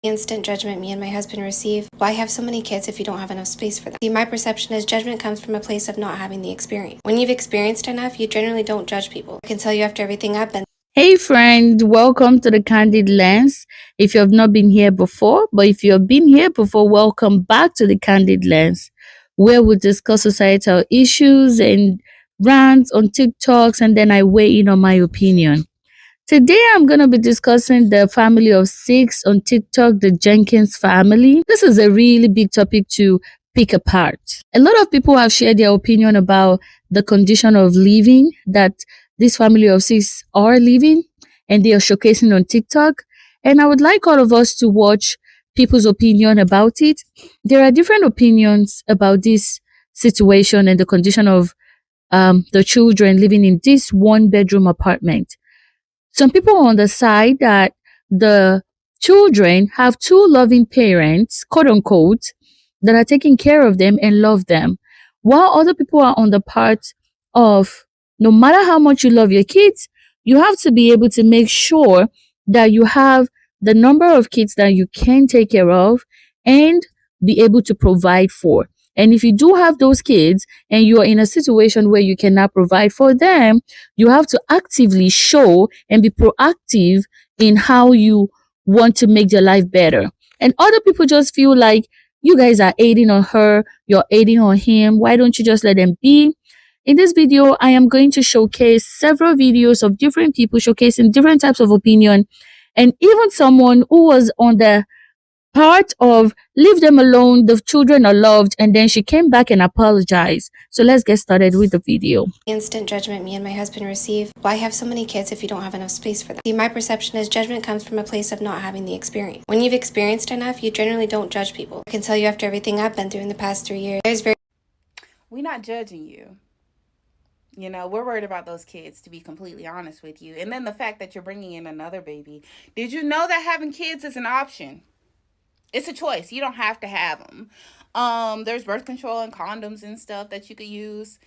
Instant judgment me and my husband receive. Why have so many kids if you don't have enough space for them? See, my perception is judgment comes from a place of not having the experience. When you've experienced enough, you generally don't judge people. I can tell you after everything I've been. Hey friend, welcome to the Candid Lens. If you have not been here before, but if you have been here before, welcome back to the Candid Lens, where we discuss societal issues and rants on TikToks, and then I weigh in on my opinion. Today I'm going to be discussing the family of six on TikTok, the Jenkins family. This is a really big topic to pick apart. A lot of people have shared their opinion about the condition of living that this family of six are living, and they are showcasing on TikTok. And I would like all of us to watch people's opinion about it. There are different opinions about this situation and the condition of the children living in this one bedroom apartment. Some people are on the side that the children have two loving parents, quote unquote, that are taking care of them and love them, while other people are on the part of no matter how much you love your kids, you have to be able to make sure that you have the number of kids that you can take care of and be able to provide for. And if you do have those kids and you are in a situation where you cannot provide for them, you have to actively show and be proactive in how you want to make their life better. And other people just feel like you guys are aiding on her, you're aiding on him. Why don't you just let them be? In this video, I am going to showcase several videos of different people showcasing different types of opinion, and even someone who was on the part of leave them alone, the children are loved, and then she came back and apologized. So let's get started with the video. Instant judgment me and my husband receive. Why have so many kids if you don't have enough space for them? See, my perception is judgment comes from a place of not having the experience. When you've experienced enough, you generally don't judge people. I can tell you after everything I've been through in the past 3 years, We're not judging you. You know, we're worried about those kids, to be completely honest with you. And then the fact that you're bringing in another baby. Did you know that having kids is an option? It's a choice. You don't have to have them. There's birth control and condoms and stuff that you could use.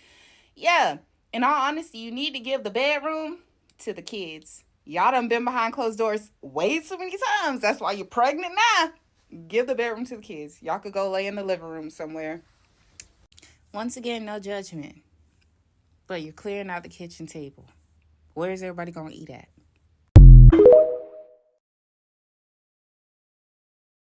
Yeah, in all honesty, you need to give the bedroom to the kids. Y'all done been behind closed doors way too many times. That's why you're pregnant now. Give the bedroom to the kids. Y'all could go lay in the living room somewhere. Once again, no judgment. But you're clearing out the kitchen table. Where's everybody going to eat at?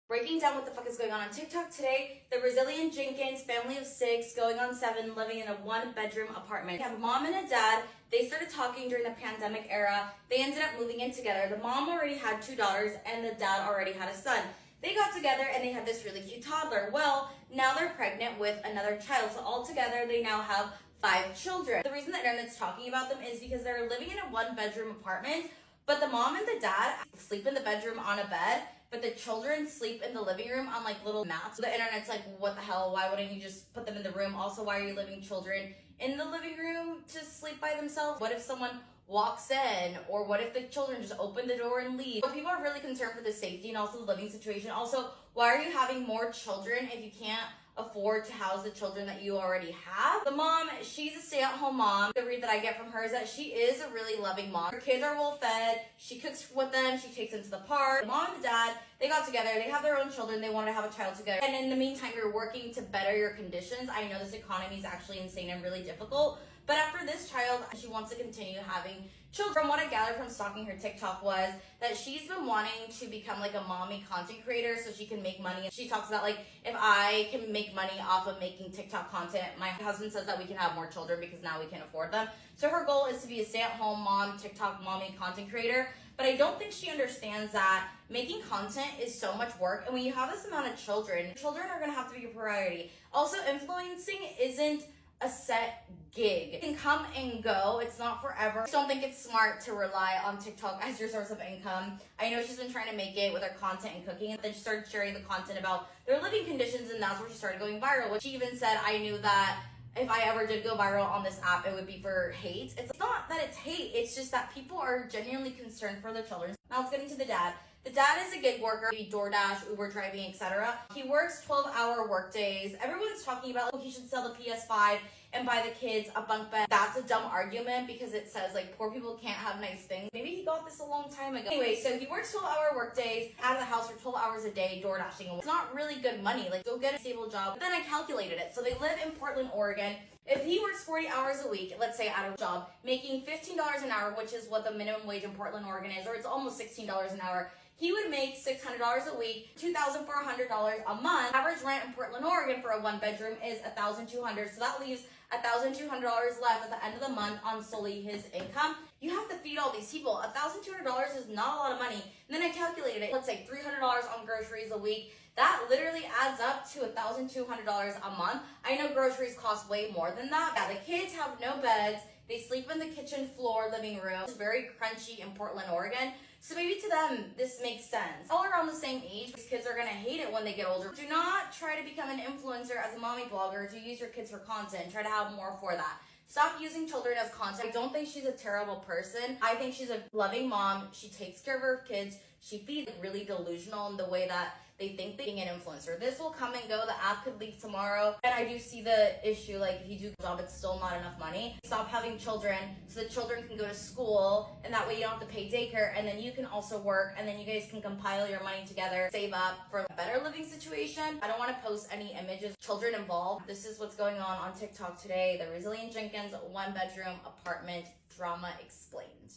Breaking down what the fuck is going on TikTok today, the Brazilian Jenkins family of six going on 7 living in a 1-bedroom apartment. They have a mom and a dad. They started talking during the pandemic era. They ended up moving in together. The mom already had 2 daughters and the dad already had a son. They got together and they had this really cute toddler. Well, now they're pregnant with another child. So all together they now have 5 children. The reason the internet's talking about them is because they're living in a 1-bedroom apartment, but the mom and the dad sleep in the bedroom on a bed, but the children sleep in the living room on like little mats. So the internet's like, what the hell? Why wouldn't you just put them in the room? Also, why are you leaving children in the living room to sleep by themselves? What if someone walks in, or what if the children just open the door and leave? So people are really concerned for the safety and also the living situation. Also, why are you having more children if you can't afford to house the children that you already have? The mom, she's a stay-at-home mom. The read that I get from her is that she is a really loving mom. Her kids are well fed. She cooks with them. She takes them to the park. The mom and the dad, they got together. They have their own children. They wanted to have a child together. And in the meantime, you're working to better your conditions. I know this economy is actually insane and really difficult. But after this child, she wants to continue having children. From what I gathered from stalking her TikTok was that she's been wanting to become like a mommy content creator so she can make money. She talks about like, if I can make money off of making TikTok content, my husband says that we can have more children because now we can afford them. So her goal is to be a stay-at-home mom, TikTok mommy content creator. But I don't think she understands that making content is so much work. And when you have this amount of children are going to have to be your priority. Also, influencing isn't a set gig. It can come and go. It's not forever. I just don't think it's smart to rely on TikTok as your source of income. I know she's been trying to make it with her content and cooking, and then she started sharing the content about their living conditions, and that's where she started going viral. Which she even said, I knew that if I ever did go viral on this app, it would be for hate. It's not that it's hate, it's just that people are genuinely concerned for their children. Now let's get into the dad. The dad is a gig worker, DoorDash, Uber driving, etc. He works 12-hour work days. Everyone's talking about, oh, he should sell the PS5 and buy the kids a bunk bed. That's a dumb argument because it says like poor people can't have nice things. Maybe he got this a long time ago. Anyway, so he works 12-hour work days, out of the house for 12 hours a day, door dashing. It's not really good money. Like, go get a stable job. But then I calculated it. So they live in Portland, Oregon. If he works 40 hours a week, let's say at a job, making $15 an hour, which is what the minimum wage in Portland, Oregon is, or it's almost $16 an hour, he would make $600 a week, $2,400 a month. Average rent in Portland, Oregon for a one-bedroom is $1,200. So that leaves $1,200 left at the end of the month on solely his income. You have to feed all these people. $1,200 is not a lot of money. And then I calculated it. Let's say $300 on groceries a week. That literally adds up to $1,200 a month. I know groceries cost way more than that. Yeah, the kids have no beds. They sleep in the kitchen floor, living room. It's very crunchy in Portland, Oregon. So maybe to them, this makes sense. All around the same age, these kids are gonna hate it when they get older. Do not try to become an influencer as a mommy blogger to use your kids for content. Try to have more for that. Stop using children as content. I don't think she's a terrible person. I think she's a loving mom. She takes care of her kids. She feeds really delusional in the way that they think they're being an influencer. This will come and go. The app could leak tomorrow. And I do see the issue, like if you do a job, it's still not enough money. Stop having children so the children can go to school, and that way you don't have to pay daycare, and then you can also work, and then you guys can compile your money together, save up for a better living situation. I don't want to post any images, children involved. This is what's going on TikTok today. The Resilient Jenkins one-bedroom apartment drama explained.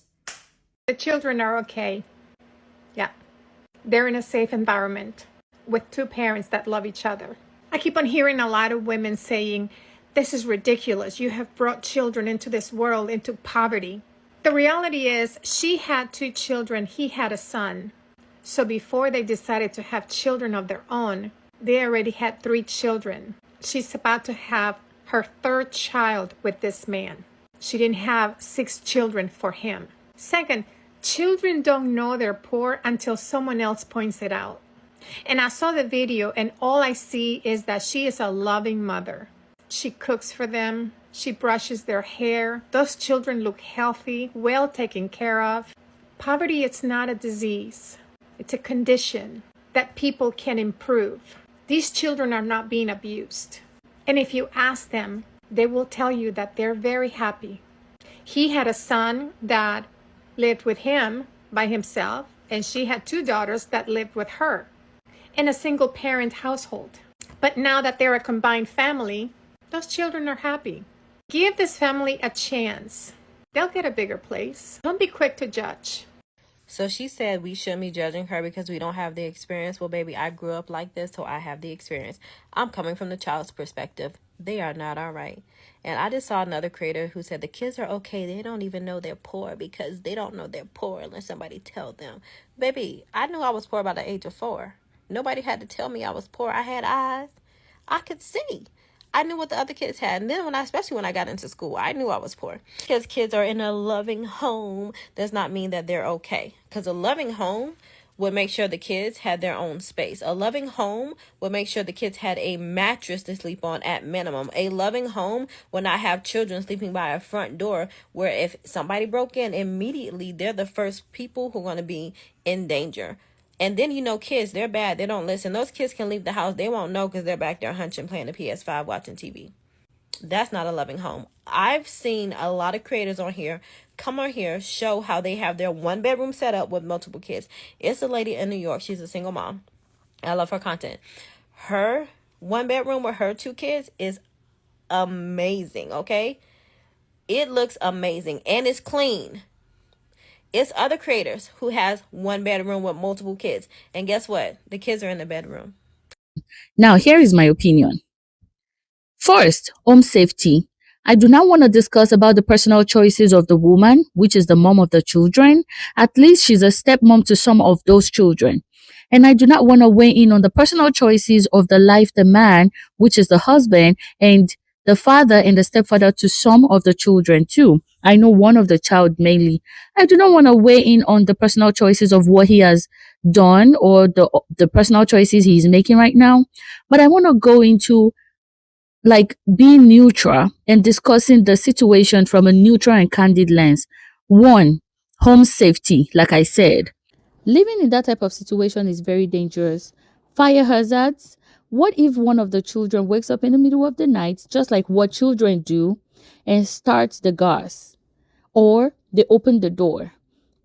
The children are okay. Yeah. They're in a safe environment with two parents that love each other. I keep on hearing a lot of women saying, this is ridiculous. You have brought children into this world, into poverty. The reality is she had two children. He had a son. So before they decided to have children of their own, they already had 3 children. She's about to have her 3rd child with this man. She didn't have 6 children for him. Second, children don't know they're poor until someone else points it out. And I saw the video, and all I see is that she is a loving mother. She cooks for them. She brushes their hair. Those children look healthy, well taken care of. Poverty is not a disease. It's a condition that people can improve. These children are not being abused. And if you ask them, they will tell you that they're very happy. He had a son that lived with him by himself, and she had 2 daughters that lived with her in a single parent household. But now that they're a combined family, those children are happy. Give this family a chance. They'll get a bigger place. Don't be quick to judge. So she said we shouldn't be judging her because we don't have the experience. Well, baby, I grew up like this, so I have the experience. I'm coming from the child's perspective. They are not all right. And I just saw another creator who said the kids are okay. They don't even know they're poor because they don't know they're poor unless somebody tell them. Baby, I knew I was poor by the age of 4. Nobody had to tell me I was poor. I had eyes. I could see. I knew what the other kids had. And then especially when I got into school, I knew I was poor. Because kids are in a loving home does not mean that they're okay. Because a loving home would make sure the kids had their own space. A loving home would make sure the kids had a mattress to sleep on at minimum. A loving home would not have children sleeping by a front door where if somebody broke in, immediately they're the first people who are going to be in danger. And then, kids, they're bad. They don't listen. Those kids can leave the house. They won't know because they're back there hunching, playing the PS5, watching TV. That's not a loving home. I've seen a lot of creators on here come on here, show how they have their 1-bedroom set up with multiple kids. It's a lady in New York. She's a single mom. I love her content. Her 1-bedroom with her 2 kids is amazing, okay? It looks amazing and it's clean. It's other creators who has 1-bedroom with multiple kids. And guess what? The kids are in the bedroom. Now, here is my opinion. First, home safety. I do not want to discuss about the personal choices of the woman, which is the mom of the children. At least she's a stepmom to some of those children. And I do not want to weigh in on the personal choices of the man, which is the husband, and the father and the stepfather to some of the children too. I know one of the child mainly. I do not want to weigh in on the personal choices of what he has done or the personal choices he's making right now. But I want to go into being neutral and discussing the situation from a neutral and candid lens. 1, home safety, like I said. Living in that type of situation is very dangerous. Fire hazards, What if one of the children wakes up in the middle of the night, just like what children do, and starts the gas? Or they open the door?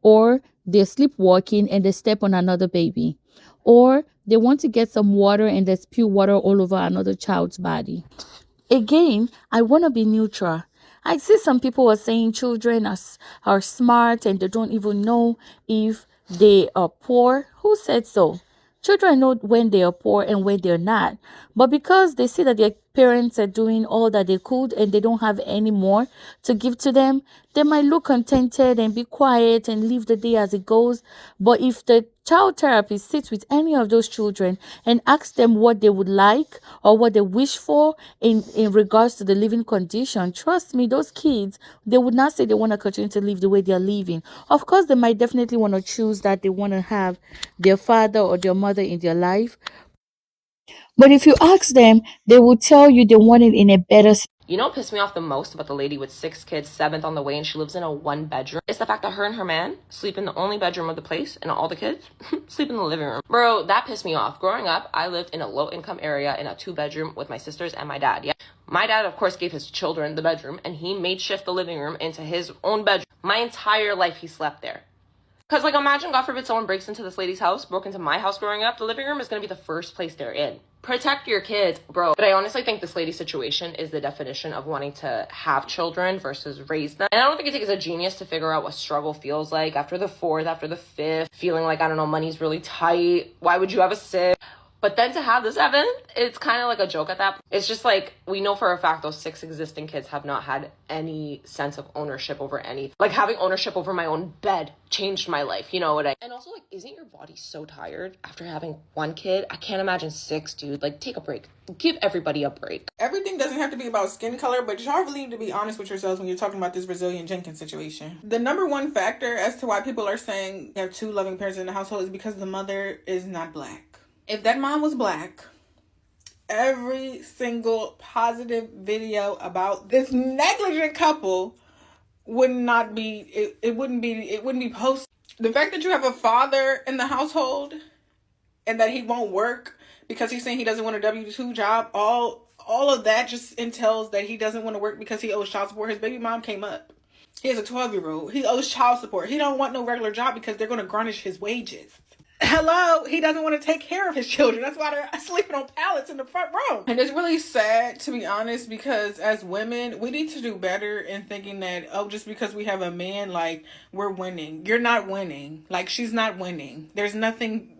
Or they're sleepwalking and they step on another baby? Or they want to get some water and they spill water all over another child's body? Again, I want to be neutral. I see some people are saying children are smart and they don't even know if they are poor. Who said so? Children know when they are poor and when they're not. But because they see that their parents are doing all that they could and they don't have any more to give to them, they might look contented and be quiet and leave the day as it goes. But if the child therapist sits with any of those children and asks them what they would like or what they wish for in regards to the living condition, trust me, those kids, they would not say they want to continue to live the way they're living. Of course, they might definitely want to choose that they want to have their father or their mother in their life. But if you ask them, they will tell you they want it in a better. You know what pissed me off the most about the lady with 6 kids, 7th on the way, and she lives in a 1-bedroom? It's the fact that her and her man sleep in the only bedroom of the place, and all the kids sleep in the living room. Bro, that pissed me off. Growing up, I lived in a low-income area in a 2-bedroom with my sisters and my dad. Yeah, my dad, of course, gave his children the bedroom, and he made shift the living room into his own bedroom. My entire life, he slept there. Because, like, imagine, God forbid, someone breaks into this lady's house, broke into my house growing up. The living room is going to be the first place they're in. Protect your kids, bro. But I honestly think this lady's situation is the definition of wanting to have children versus raise them. And I don't think it takes a genius to figure out what struggle feels like after the 4th, after the 5th, feeling like, I don't know, money's really tight. Why would you have a 6th? But then to have the 7th, it's kind of like a joke at that point. It's just like, we know for a fact those 6 existing kids have not had any sense of ownership over anything. Like, having ownership over my own bed changed my life, you know what I... And also, like, isn't your body so tired after having 1 kid? I can't imagine 6, dude. Like, take a break. Give everybody a break. Everything doesn't have to be about skin color, but y'all really need to be honest with yourselves when you're talking about this Resilient Jenkins situation. The number one factor as to why people are saying you have 2 loving parents in the household is because the mother is not Black. If that mom was Black, every single positive video about this negligent couple would not be, it wouldn't be posted. The fact that you have a father in the household and that he won't work because he's saying he doesn't want a W-2 job, all of that just entails that he doesn't want to work because he owes child support. His baby mom came up. He has a 12-year-old. He owes child support. He don't want no regular job because they're going to garnish his wages. Hello, he doesn't want to take care of his children. That's why they're sleeping on pallets in the front row. And it's really sad, to be honest, because as women, we need to do better in thinking that, oh, just because we have a man, like, we're winning. You're not winning. Like, she's not winning. There's nothing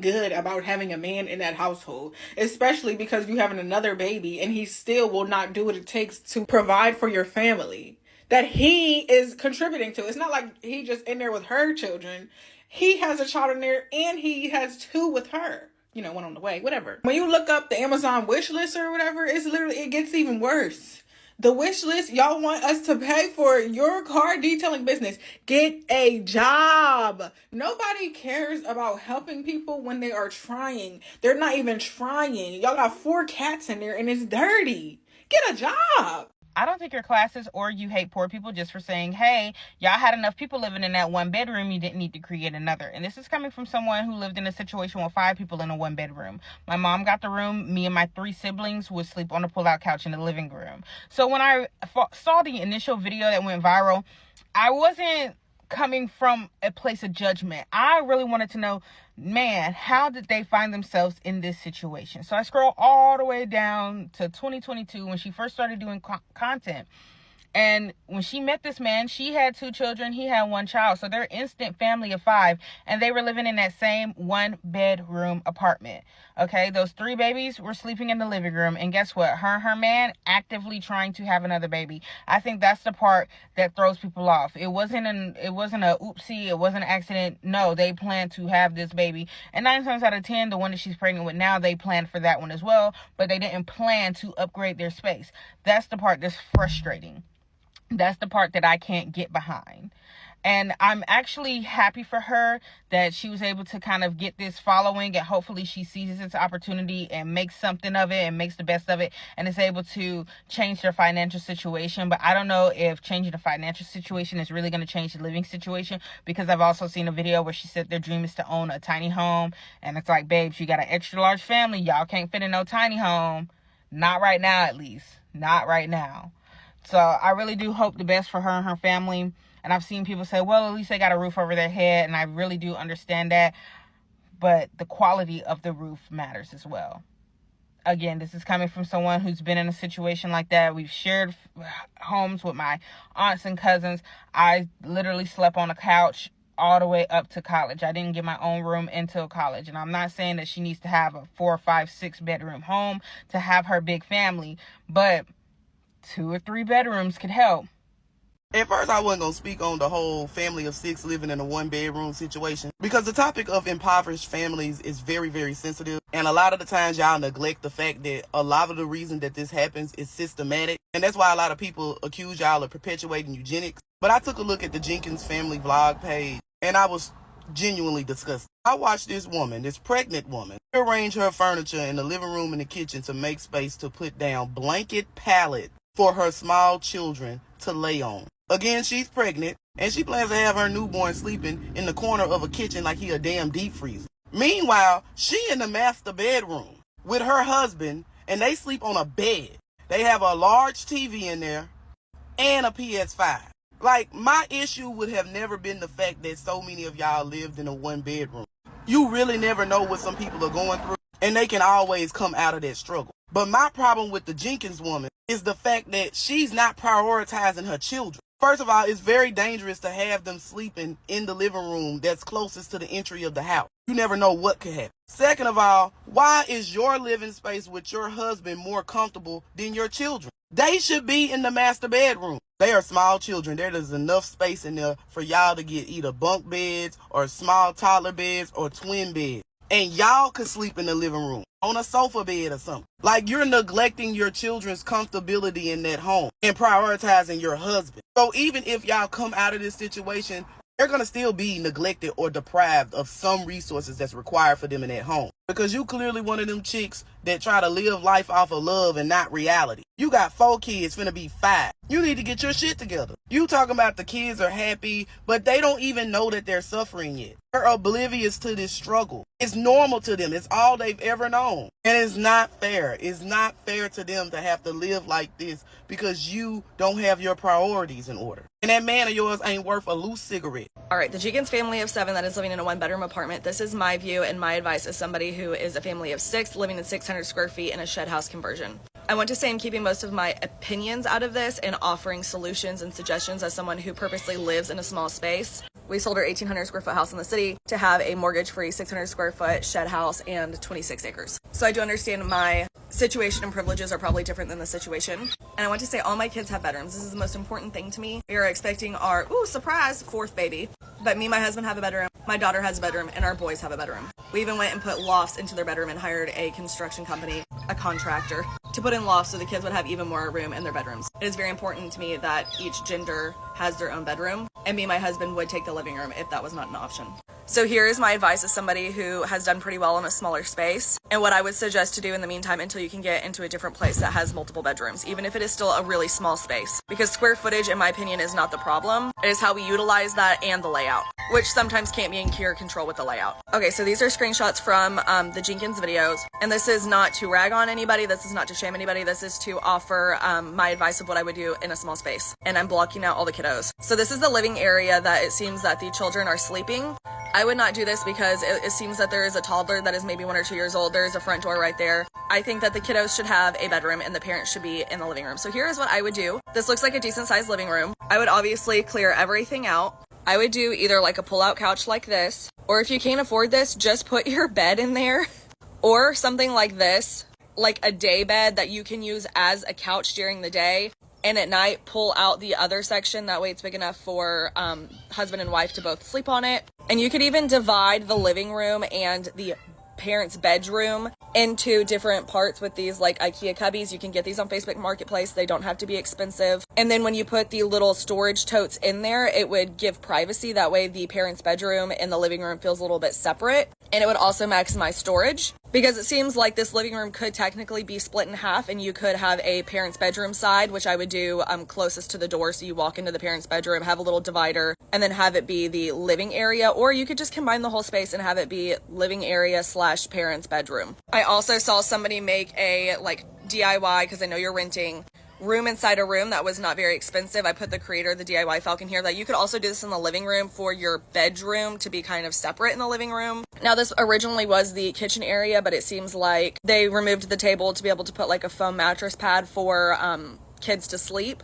good about having a man in that household, especially because you having another baby and he still will not do what it takes to provide for your family that he is contributing to. It's not like he just in there with her children. He has a child in there and he has 2 with her. You know, 1 on the way, whatever. When you look up the Amazon wish list or whatever, it gets even worse. The wish list, y'all want us to pay for your car detailing business. Get a job. Nobody cares about helping people when they are trying. They're not even trying. Y'all got 4 cats in there and it's dirty. Get a job. I don't think you're classist or you hate poor people just for saying, hey, y'all had enough people living in that 1 bedroom. You didn't need to create another. And this is coming from someone who lived in a situation with 5 people in a 1 bedroom. My mom got the room. Me and my 3 siblings would sleep on the pull-out couch in the living room. So when I saw the initial video that went viral, I wasn't coming from a place of judgment. I really wanted to know, man, how did they find themselves in this situation? So I scroll all the way down to 2022 when she first started doing content. And when she met this man, she had 2 children. He had 1 child. So they're instant family of 5. And they were living in that same 1-bedroom apartment. Okay, those 3 babies were sleeping in the living room. And guess what? Her man actively trying to have another baby. I think that's the part that throws people off. It wasn't a oopsie. It wasn't an accident. No, they planned to have this baby. And 9 times out of 10, the one that she's pregnant with now, they planned for that one as well. But they didn't plan to upgrade their space. That's the part that's frustrating. That's the part that I can't get behind. And I'm actually happy for her that she was able to kind of get this following, and hopefully she seizes this opportunity and makes something of it and makes the best of it and is able to change their financial situation. But I don't know if changing the financial situation is really going to change the living situation, because I've also seen a video where she said their dream is to own a tiny home. And it's like, babes, you got an extra large family. Y'all can't fit in no tiny home. Not right now, at least. Not right now. So I really do hope the best for her and her family. And I've seen people say, well, at least they got a roof over their head. And I really do understand that. But the quality of the roof matters as well. Again, this is coming from someone who's been in a situation like that. We've shared homes with my aunts and cousins. I literally slept on a couch all the way up to college. I didn't get my own room until college. And I'm not saying that she needs to have a 4, 5, 6 bedroom home to have her big family. But 2 or 3 bedrooms could help. At first, I wasn't going to speak on the whole family of 6 living in a 1-bedroom situation, because the topic of impoverished families is very, very sensitive. And a lot of the times y'all neglect the fact that a lot of the reason that this happens is systematic. And that's why a lot of people accuse y'all of perpetuating eugenics. But I took a look at the Jenkins family vlog page, and I was genuinely disgusted. I watched this woman, this pregnant woman, arrange her furniture in the living room and the kitchen to make space to put down blanket pallets for her small children to lay on. Again, she's pregnant, and she plans to have her newborn sleeping in the corner of a kitchen like he a damn deep freezer. Meanwhile, she in the master bedroom with her husband, and they sleep on a bed. They have a large TV in there and a PS5. Like, my issue would have never been the fact that so many of y'all lived in a 1-bedroom. You really never know what some people are going through, and they can always come out of that struggle. But my problem with the Jenkins woman is the fact that she's not prioritizing her children. First of all, it's very dangerous to have them sleeping in the living room that's closest to the entry of the house. You never know what could happen. Second of all, why is your living space with your husband more comfortable than your children? They should be in the master bedroom. They are small children. There's enough space in there for y'all to get either bunk beds or small toddler beds or twin beds. And y'all could sleep in the living room on a sofa bed or something. Like, you're neglecting your children's comfortability in that home and prioritizing your husband. So even if y'all come out of this situation, they're going to still be neglected or deprived of some resources that's required for them in that home. Because you clearly one of them chicks that try to live life off of love and not reality. You got 4 kids, finna be 5. You need to get your shit together. You talking about the kids are happy, but they don't even know that they're suffering yet. They're oblivious to this struggle. It's normal to them. It's all they've ever known. And it's not fair. It's not fair to them to have to live like this because you don't have your priorities in order. And that man of yours ain't worth a loose cigarette. All right, the Jenkins family of 7 that is living in a 1-bedroom apartment. This is my view and my advice as somebody who is a family of 6 living in 600 square feet in a shed house conversion. I want to say I'm keeping most of my opinions out of this and offering solutions and suggestions as someone who purposely lives in a small space. We sold our 1,800 square foot house in the city to have a mortgage-free 600 square foot shed house and 26 acres. So I do understand my situation and privileges are probably different than the situation. And I want to say all my kids have bedrooms. This is the most important thing to me. We are expecting our, surprise, 4th baby. But me and my husband have a bedroom, my daughter has a bedroom, and our boys have a bedroom. We even went and put lofts into their bedroom and hired a construction company, a contractor, to put in lofts so the kids would have even more room in their bedrooms. It is very important to me that each gender has their own bedroom, and me and my husband would take the living room if that was not an option. So here is my advice as somebody who has done pretty well in a smaller space, and what I would suggest to do in the meantime until you can get into a different place that has multiple bedrooms, even if it is still a really small space. Because square footage, in my opinion, is not the problem. It is how we utilize that and the layout, which sometimes can't be in clear control with the layout. Okay, so these are screenshots from the Jenkins videos, and this is not to rag on anybody, this is not to shame anybody, this is to offer my advice of what I would do in a small space. And I'm blocking out all the kiddos. So this is the living area that it seems that the children are sleeping. I would not do this because it seems that there is a toddler that is maybe 1 or 2 years old. There is a front door right there. I think that the kiddos should have a bedroom and the parents should be in the living room. So here is what I would do. This looks like a decent sized living room. I would obviously clear everything out. I would do either like a pull-out couch like this, or if you can't afford this, just put your bed in there, or something like this, like a day bed that you can use as a couch during the day. And at night, pull out the other section. That way it's big enough for husband and wife to both sleep on it. And you could even divide the living room and the parents' bedroom into different parts with these like IKEA cubbies. You can get these on Facebook Marketplace. They don't have to be expensive. And then when you put the little storage totes in there, it would give privacy. That way the parents' bedroom and the living room feels a little bit separate. And it would also maximize storage, because it seems like this living room could technically be split in half, and you could have a parent's bedroom side, which I would do closest to the door. So you walk into the parent's bedroom, have a little divider, and then have it be the living area. Or you could just combine the whole space and have it be living area / parent's bedroom. I also saw somebody make a like DIY, because I know you're renting, room inside a room that was not very expensive. I put the creator of the DIY Falcon here, that you could also do this in the living room for your bedroom to be kind of separate in the living room. Now this originally was the kitchen area, but it seems like they removed the table to be able to put like a foam mattress pad for kids to sleep.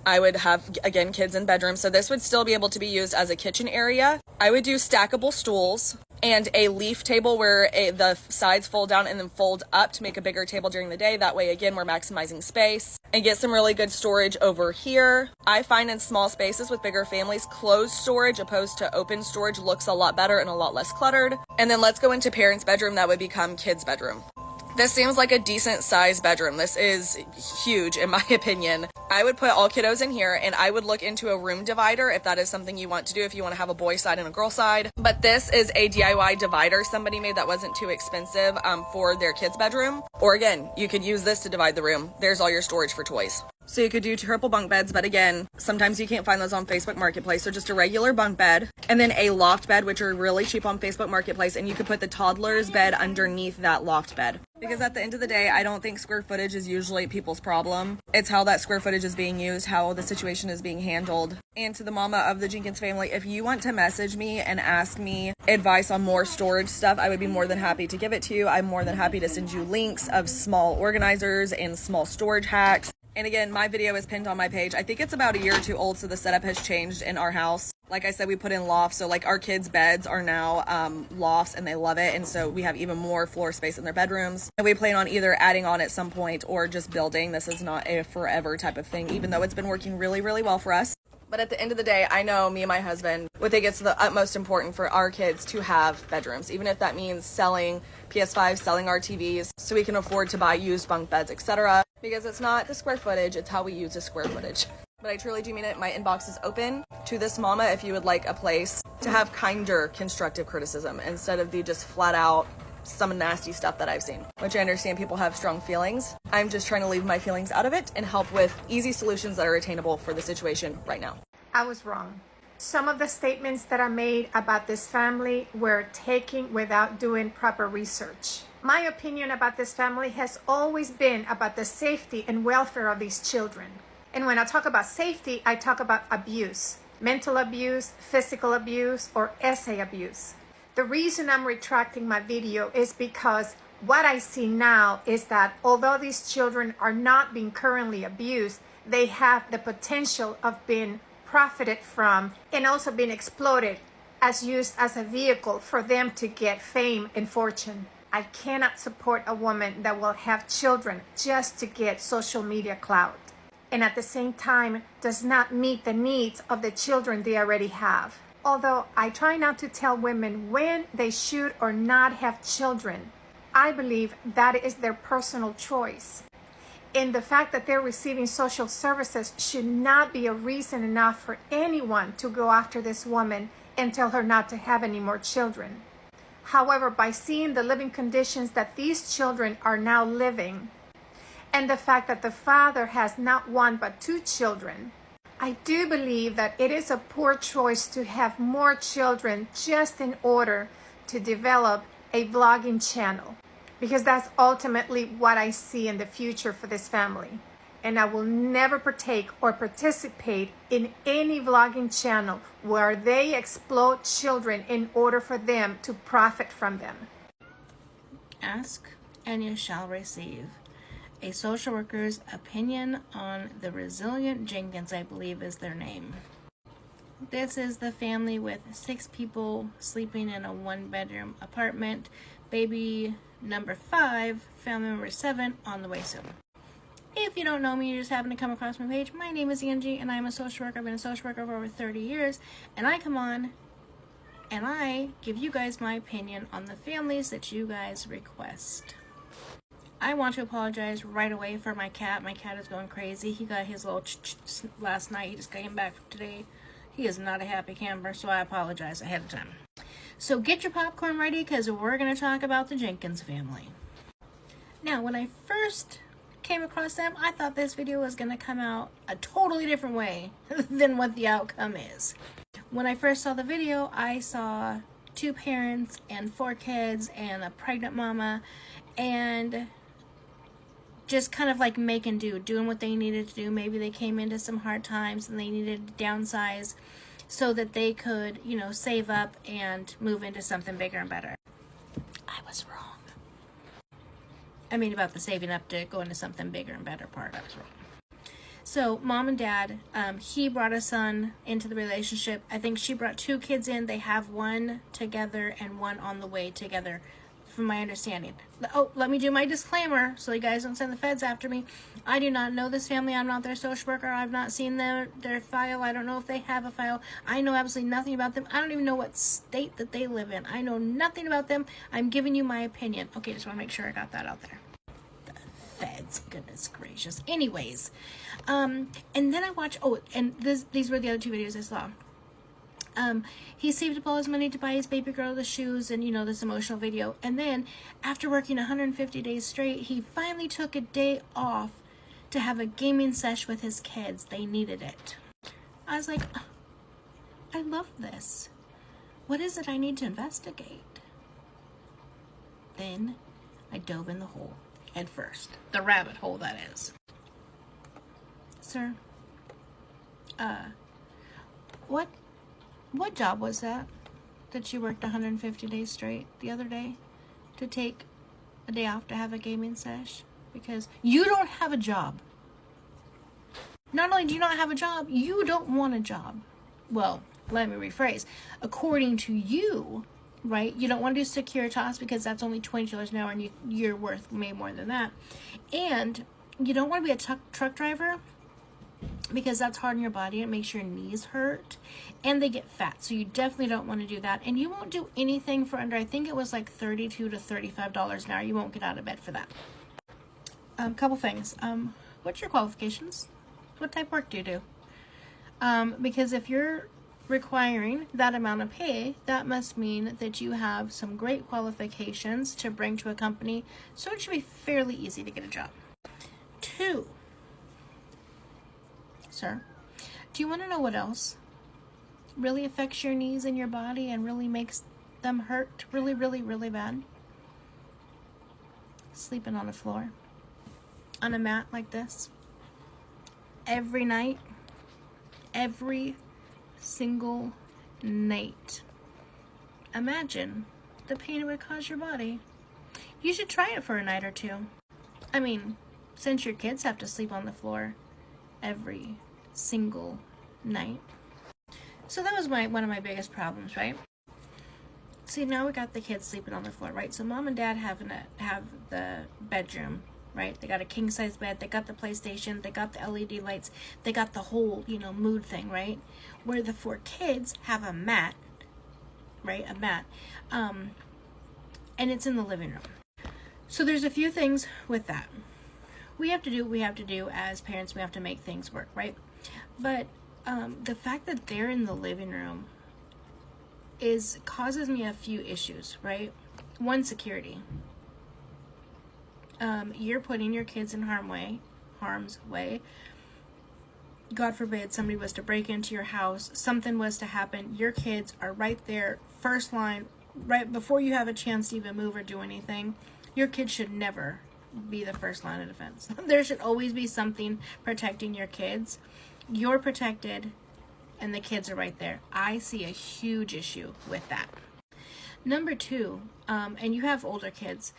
I would have, again, kids in bedrooms, so this would still be able to be used as a kitchen area. I would do stackable stools and a leaf table where the sides fold down and then fold up to make a bigger table during the day. That way, again, we're maximizing space. And get some really good storage over here. I find in small spaces with bigger families, closed storage opposed to open storage looks a lot better and a lot less cluttered. And then let's go into parents' bedroom. That would become kids' bedroom. This seems like a decent sized bedroom. This is huge in my opinion. I would put all kiddos in here, and I would look into a room divider if that is something you want to do, if you want to have a boy side and a girl side. But this is a DIY divider somebody made that wasn't too expensive for their kids' bedroom. Or again, you could use this to divide the room. There's all your storage for toys. So you could do triple bunk beds, but again, sometimes you can't find those on Facebook Marketplace. So just a regular bunk bed and then a loft bed, which are really cheap on Facebook Marketplace. And you could put the toddler's bed underneath that loft bed. Because at the end of the day, I don't think square footage is usually people's problem. It's how that square footage is being used, how the situation is being handled. And to the mama of the Jenkins family, if you want to message me and ask me advice on more storage stuff, I would be more than happy to give it to you. I'm more than happy to send you links of small organizers and small storage hacks. And again, my video is pinned on my page. I think it's about a year or two old, so the setup has changed in our house. Like I said, we put in lofts, so like our kids' beds are now lofts, and they love it. And so we have even more floor space in their bedrooms. And we plan on either adding on at some point or just building. This is not a forever type of thing, even though it's been working really, really well for us. But at the end of the day, I know me and my husband would think it's the utmost important for our kids to have bedrooms, even if that means selling PS5s, selling our TVs, so we can afford to buy used bunk beds, etc. Because it's not the square footage, it's how we use the square footage. But I truly do mean it. My inbox is open to this mama if you would like a place to have kinder constructive criticism instead of the just flat out some nasty stuff that I've seen, which I understand people have strong feelings. I'm just trying to leave my feelings out of it and help with easy solutions that are attainable for the situation right now. I was wrong. Some of the statements that I made about this family were taken without doing proper research. My opinion about this family has always been about the safety and welfare of these children. And when I talk about safety, I talk about abuse, mental abuse, physical abuse, or essay abuse. The reason I'm retracting my video is because what I see now is that although these children are not being currently abused, they have the potential of being profited from and also being exploited as used as a vehicle for them to get fame and fortune. I cannot support a woman that will have children just to get social media clout, and at the same time does not meet the needs of the children they already have. Although I try not to tell women when they should or not have children, I believe that is their personal choice. And the fact that they're receiving social services should not be a reason enough for anyone to go after this woman and tell her not to have any more children. However, by seeing the living conditions that these children are now living, and the fact that the father has not one but 2 children, I do believe that it is a poor choice to have more children just in order to develop a vlogging channel, because that's ultimately what I see in the future for this family. And I will never partake or participate in any vlogging channel where they exploit children in order for them to profit from them. Ask and you shall receive. A social worker's opinion on the Resilient Jenkins, I believe is their name. This is the family with 6 people sleeping in a 1-bedroom apartment. Baby number 5, family member 7 on the way soon. If you don't know me, you just happen to come across my page, my name is Angie and I'm a social worker. I've been a social worker for over 30 years, and I come on and I give you guys my opinion on the families that you guys request. I want to apologize right away for my cat. My cat is going crazy. He got his little last night. He just came back today. He is not a happy camper, so I apologize ahead of time. So get your popcorn ready, because we're going to talk about the Jenkins family. Now, when I first came across them, I thought this video was going to come out a totally different way than what the outcome is. When I first saw the video, I saw 2 parents and 4 kids and a pregnant mama, and just kind of like making do, doing what they needed to do. Maybe they came into some hard times and they needed to downsize so that they could, you know, save up and move into something bigger and better. I was wrong. I mean, about the saving up to go into something bigger and better part, I was wrong. So mom and dad, he brought a son into the relationship. I think she brought 2 kids in. They have 1 together and 1 on the way together, from my understanding. Oh, let me do my disclaimer so you guys don't send the feds after me. I do not know this family. I'm not their social worker. I've not seen their file. I don't know if they have a file. I know absolutely nothing about them. I don't even know what state that they live in. I know nothing about them. I'm giving you my opinion. Okay, just want to make sure I got that out there. Feds, goodness gracious. Anyways, and then I watched, these were the other 2 videos I saw. He saved up all his money to buy his baby girl the shoes and, you know, this emotional video. And then after working 150 days straight, he finally took a day off to have a gaming sesh with his kids. They needed it. I was like, oh, I love this. What is it I need to investigate? Then I dove in the hole. Head first. The rabbit hole, that is. Sir, what job was that you worked 150 days straight the other day to take a day off to have a gaming sesh? Because you don't have a job. Not only do you not have a job, you don't want a job. Well, let me rephrase. According to you, right? You don't want to do Securitas because that's only $20 an hour and you're worth way more than that. And you don't want to be a truck driver because that's hard on your body. It makes your knees hurt and they get fat. So you definitely don't want to do that. And you won't do anything for under, I think it was like $32 to $35 an hour. You won't get out of bed for that. Couple things. What's your qualifications? What type of work do you do? Because if you're requiring that amount of pay, that must mean that you have some great qualifications to bring to a company, so it should be fairly easy to get a job. 2, sir, do you want to know what else really affects your knees and your body and really makes them hurt really, really, really bad? Sleeping on a floor, on a mat like this, every night, every single night. Imagine the pain it would cause your body. You should try it for a night or 2. I mean, since your kids have to sleep on the floor every single night. So that was one of my biggest problems, right? See, now we got the kids sleeping on the floor, right? So mom and dad have the bedroom, right? They got a king size bed, they got the PlayStation, they got the LED lights, they got the whole, you know, mood thing, right? Where the 4 kids have a mat, right? A mat. And it's in the living room. So there's a few things with that. We have to do what we have to do as parents. We have to make things work, right? But the fact that they're in the living room causes me a few issues, right? 1, security. You're putting your kids in harm's way. God forbid somebody was to break into your house, something was to happen, your kids are right there, first line, right before you have a chance to even move or do anything. Your kids should never be the first line of defense. There should always be something protecting your kids. You're protected and the kids are right there. I see a huge issue with that. Number 2, and you have older kids,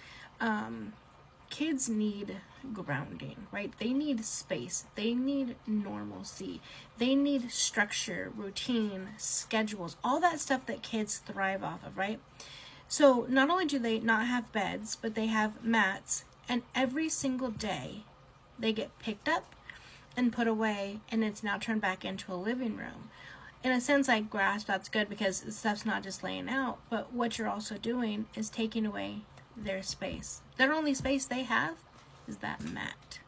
kids need grounding, right? They need space. They need normalcy. They need structure, routine, schedules, all that stuff that kids thrive off of, right? So not only do they not have beds, but they have mats, and every single day they get picked up and put away, and it's now turned back into a living room. In a sense, I grasp that's good because stuff's not just laying out, but what you're also doing is taking away their space. Their only space they have is that mat.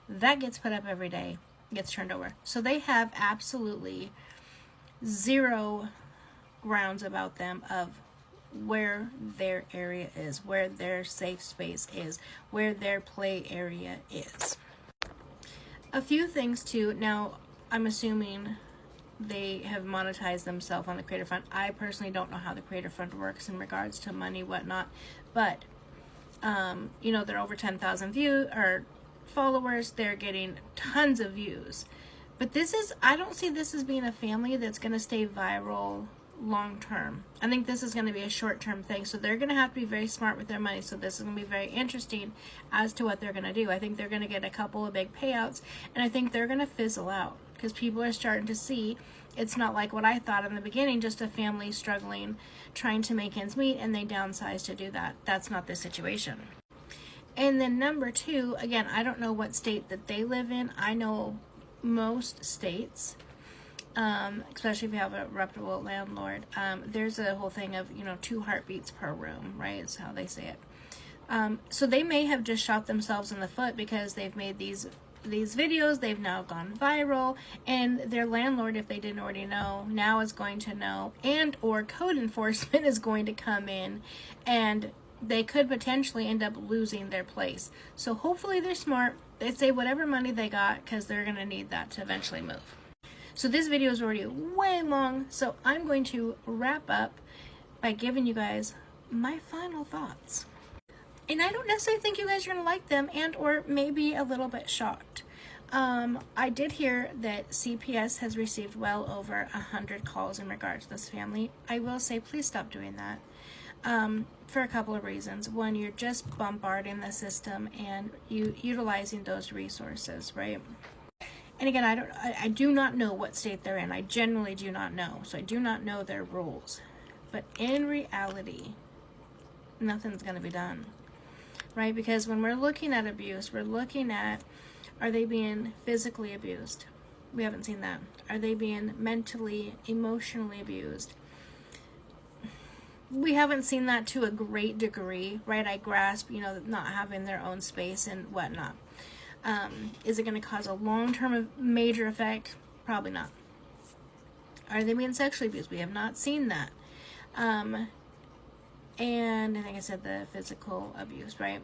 That gets put up every day, gets turned over. So they have absolutely zero grounds about them of where their area is, where their safe space is, where their play area is. A few things too. Now, I'm assuming they have monetized themselves on the Creator Fund. I personally don't know how the Creator Fund works in regards to money, whatnot, but you know, they're over 10,000 views or followers. They're getting tons of views. But this is, I don't see this as being a family that's going to stay viral long term. I think this is going to be a short term thing. So they're going to have to be very smart with their money. So this is going to be very interesting as to what they're going to do. I think they're going to get a couple of big payouts, and I think they're going to fizzle out because people are starting to see it's not like what I thought in the beginning, just a family struggling, trying to make ends meet, and they downsize to do that. That's not the situation. And then number two, again, I don't know what state that they live in. I know most states, especially if you have a reputable landlord, there's a whole thing of, you know, 2 heartbeats per room, right? Is how they say it. So they may have just shot themselves in the foot because they've made these videos, they've now gone viral, and their landlord, if they didn't already know, now is going to know, and or code enforcement is going to come in, and they could potentially end up losing their place. So hopefully they're smart. They save whatever money they got because they're going to need that to eventually move. So this video is already way long, so I'm going to wrap up by giving you guys my final thoughts. And I don't necessarily think you guys are going to like them, and or maybe a little bit shocked. I did hear that CPS has received well over 100 calls in regards to this family. I will say, please stop doing that. For a couple of reasons. One, you're just bombarding the system and you utilizing those resources, right? And again, I do not know what state they're in. I generally do not know. So I do not know their rules. But in reality, nothing's going to be done, right? Because when we're looking at abuse, we're looking at, are they being physically abused? We haven't seen that. Are they being mentally, emotionally abused? We haven't seen that to a great degree, right? I grasp, you know, not having their own space and whatnot. Is it going to cause a long-term major effect? Probably not. Are they being sexually abused? We have not seen that. And I think I said the physical abuse, right?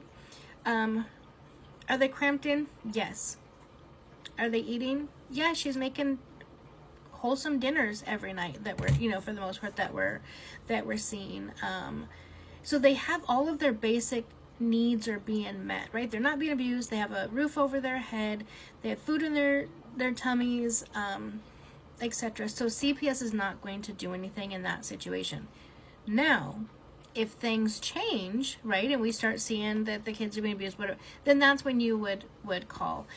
Are they cramped in? Yes. Are they eating? Yeah, she's making wholesome dinners every night that we're, you know, for the most part that we're seeing. So they have all of their basic needs are being met, right? They're not being abused. They have a roof over their head. They have food in their tummies, etc. So CPS is not going to do anything in that situation. Now, if things change, right, and we start seeing that the kids are being abused, whatever, then that's when you would call.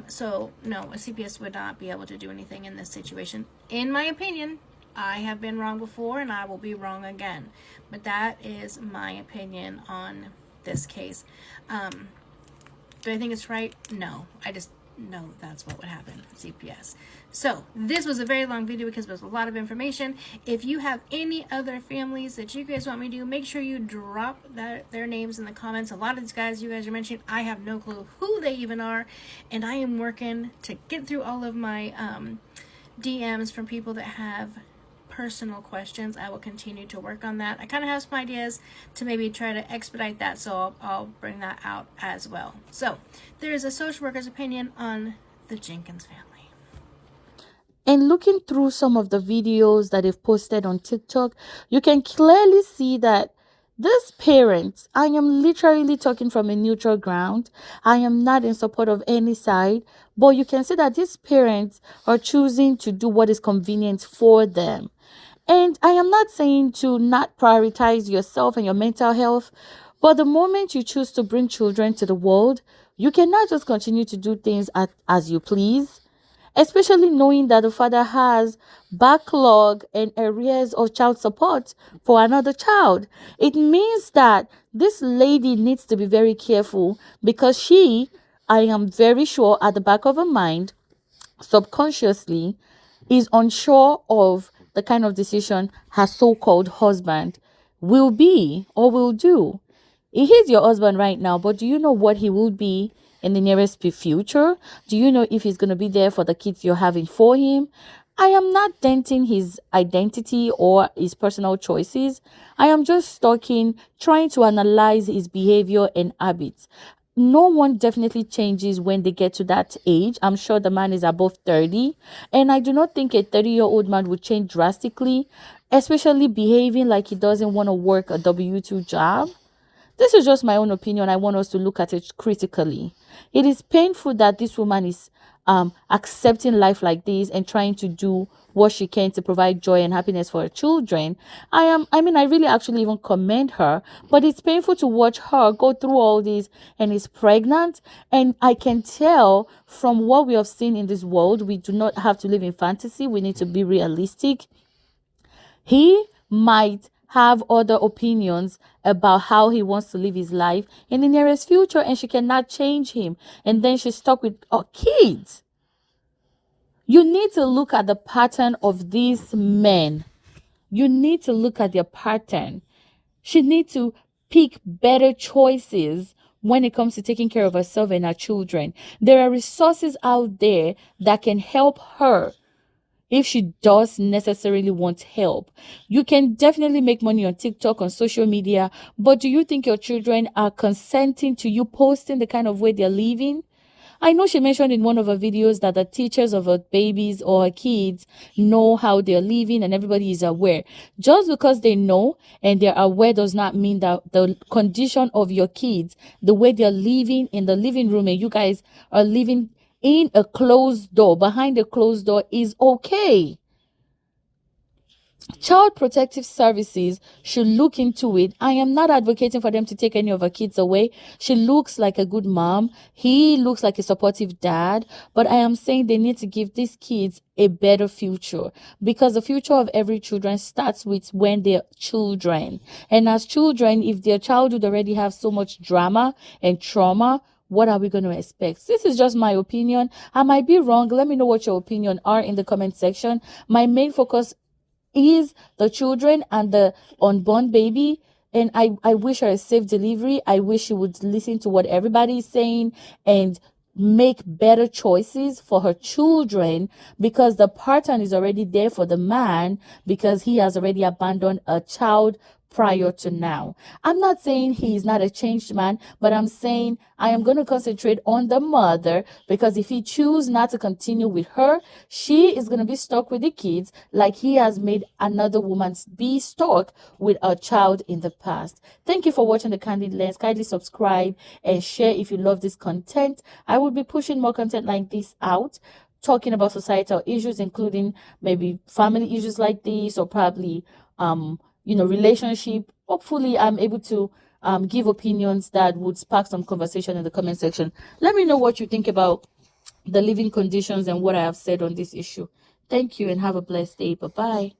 So no, a CPS would not be able to do anything in this situation. In my opinion, I have been wrong before and I will be wrong again. But that is my opinion on this case. Do I think it's right? No. I just know that's what would happen for CPS. So this was a very long video because there's a lot of information. If you have any other families that you guys want me to do, make sure you drop their names in the comments. A lot of these guys you guys are mentioning, I have no clue who they even are, and I am working to get through all of my DMs from people that have personal questions. I will continue to work on that. I kind of have some ideas to maybe try to expedite that, so I'll bring that out as well. So there is a social worker's opinion on the Jenkins family. And looking through some of the videos that they've posted on TikTok, you can clearly see that these parents, I am literally talking from a neutral ground. I am not in support of any side, but you can see that these parents are choosing to do what is convenient for them. And I am not saying to not prioritize yourself and your mental health, but the moment you choose to bring children to the world, you cannot just continue to do things as you please, especially knowing that the father has backlog and arrears of child support for another child. It means that this lady needs to be very careful because she, I am very sure at the back of her mind, subconsciously, is unsure of the kind of decision her so-called husband will be or will do. He's your husband right now, but do you know what he will be in the nearest future? Do you know if he's going to be there for the kids you're having for him? I am not denting his identity or his personal choices. I am just trying to analyze his behavior and habits. No one definitely changes when they get to that age. I'm sure the man is above 30, and I do not think a 30-year-old man would change drastically, especially behaving like he doesn't want to work a W-2 job. This is just my own opinion. I want us to look at it critically. It is painful that this woman is accepting life like this and trying to do what she can to provide joy and happiness for her children. I really actually even commend her, but it's painful to watch her go through all this and is pregnant. And I can tell from what we have seen in this world, we do not have to live in fantasy. We need to be realistic. He might have other opinions about how he wants to live his life in the nearest future, and she cannot change him. And then she's stuck with kids. You need to look at the pattern of these men. You need to look at their pattern. She needs to pick better choices when it comes to taking care of herself and her children. There are resources out there that can help her if she does necessarily want help. You can definitely make money on TikTok, on social media, but do you think your children are consenting to you posting the kind of way they're living? I know she mentioned in one of her videos that the teachers of her babies or her kids know how they're living and everybody is aware. Just because they know and they're aware does not mean that the condition of your kids, the way they're living in the living room and you guys are living in a closed door, behind a closed door, is okay. Child Protective Services should look into it. I am not advocating for them to take any of her kids away. She looks like a good mom. He looks like a supportive dad. But I am saying they need to give these kids a better future, because the future of every children starts with when they're children. And as children, if their childhood already have so much drama and trauma, what are we going to expect? This is just my opinion. I might be wrong. Let me know what your opinion are in the comment section. My main focus is the children and the unborn baby, and I wish her a safe delivery. I wish she would listen to what everybody is saying and make better choices for her children, because the pattern is already there for the man, because he has already abandoned a child prior to now. I'm not saying he's not a changed man, but I'm saying I am going to concentrate on the mother, because if he chooses not to continue with her, she is going to be stuck with the kids like he has made another woman be stuck with a child in the past. Thank you for watching The Candid Lens. Kindly subscribe and share if you love this content. I will be pushing more content like this out, talking about societal issues, including maybe family issues like this, or probably relationship. Hopefully I'm able to give opinions that would spark some conversation in the comment section. Let me know what you think about the living conditions and what I have said on this issue. Thank you and have a blessed day. Bye-bye.